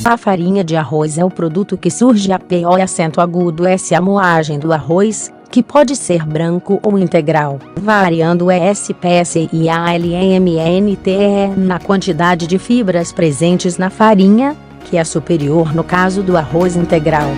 A farinha de arroz é o produto que surge após acento agudo S, a moagem do arroz, que pode ser branco ou integral, variando o ESPS e a LMNTE na quantidade de fibras presentes na farinha, que é superior no caso do arroz integral.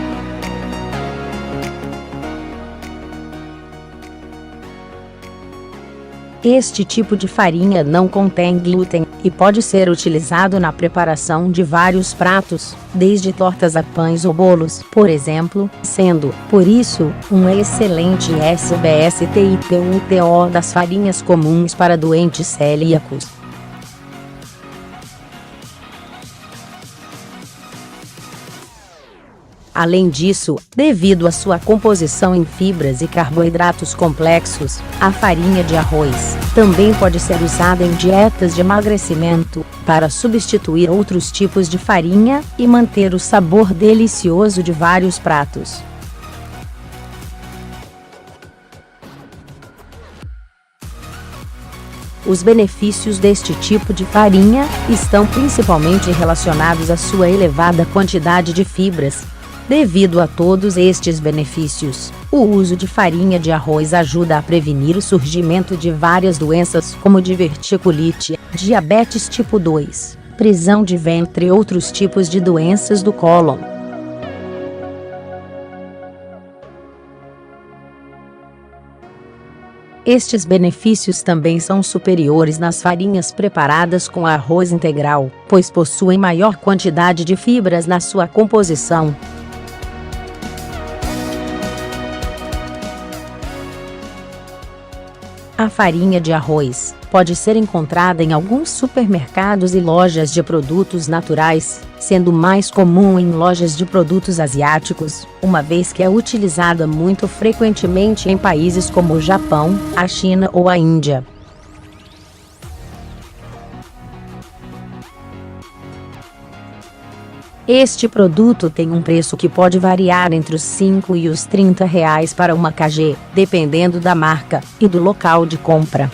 Este tipo de farinha não contém glúten e pode ser utilizado na preparação de vários pratos, desde tortas a pães ou bolos, por exemplo, sendo, por isso, um excelente SBSTITUTO das farinhas comuns para doentes celíacos. Além disso, devido à sua composição em fibras e carboidratos complexos, a farinha de arroz também pode ser usada em dietas de emagrecimento, para substituir outros tipos de farinha e manter o sabor delicioso de vários pratos. Os benefícios deste tipo de farinha estão principalmente relacionados à sua elevada quantidade de fibras. Devido a todos estes benefícios, o uso de farinha de arroz ajuda a prevenir o surgimento de várias doenças como diverticulite, diabetes tipo 2, prisão de ventre e outros tipos de doenças do cólon. Estes benefícios também são superiores nas farinhas preparadas com arroz integral, pois possuem maior quantidade de fibras na sua composição. A farinha de arroz pode ser encontrada em alguns supermercados e lojas de produtos naturais, sendo mais comum em lojas de produtos asiáticos, uma vez que é utilizada muito frequentemente em países como o Japão, a China ou a Índia. Este produto tem um preço que pode variar entre os R$5 e os R$30 para uma kg, dependendo da marca e do local de compra.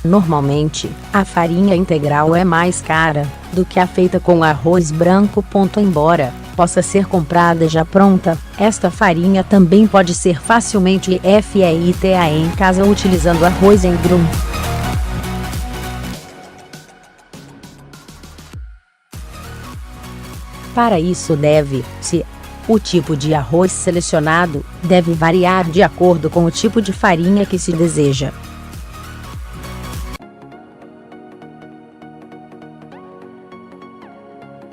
Normalmente, a farinha integral é mais cara do que a feita com arroz branco. Embora possa ser comprada já pronta, esta farinha também pode ser facilmente feita em casa utilizando arroz em grão. Para isso o tipo de arroz selecionado deve variar de acordo com o tipo de farinha que se deseja.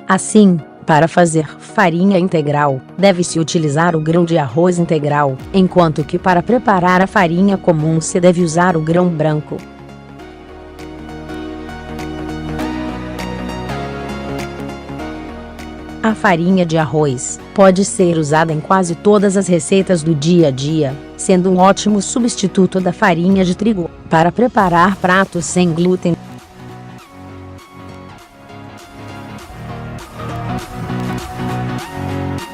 Assim, para fazer farinha integral, deve-se utilizar o grão de arroz integral, enquanto que para preparar a farinha comum se deve usar o grão branco. A farinha de arroz pode ser usada em quase todas as receitas do dia a dia, sendo um ótimo substituto da farinha de trigo para preparar pratos sem glúten.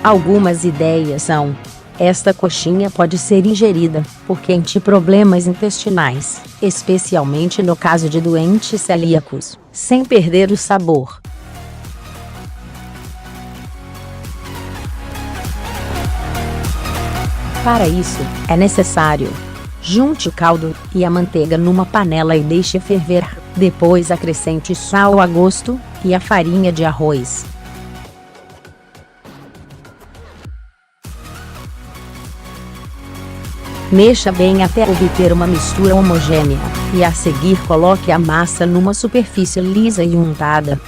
Algumas ideias são: esta coxinha pode ser ingerida por quem tem problemas intestinais, especialmente no caso de doentes celíacos, sem perder o sabor. Para isso, é necessário: junte o caldo e a manteiga numa panela e deixe ferver. Depois acrescente sal a gosto e a farinha de arroz. Mexa bem até obter uma mistura homogênea, e a seguir coloque a massa numa superfície lisa e untada.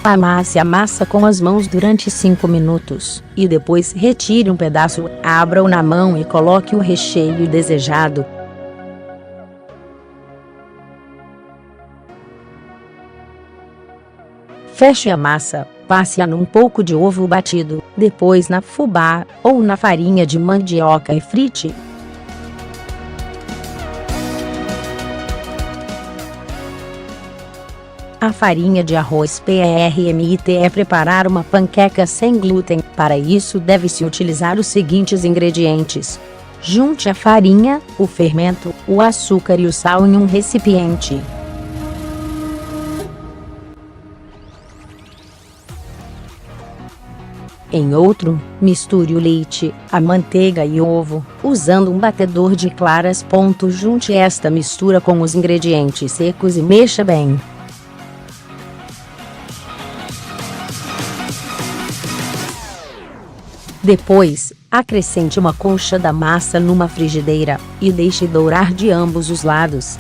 Amasse a massa com as mãos durante 5 minutos, e depois retire um pedaço, abra-o na mão e coloque o recheio desejado. Feche a massa, passe-a num pouco de ovo batido, depois na fubá, ou na farinha de mandioca e frite. A farinha de arroz PRMIT é preparar uma panqueca sem glúten. Para isso deve-se utilizar os seguintes ingredientes. Junte a farinha, o fermento, o açúcar e o sal em um recipiente. Em outro, misture o leite, a manteiga e o ovo, usando um batedor de claras. Junte esta mistura com os ingredientes secos e mexa bem. Depois, acrescente uma concha da massa numa frigideira, e deixe dourar de ambos os lados.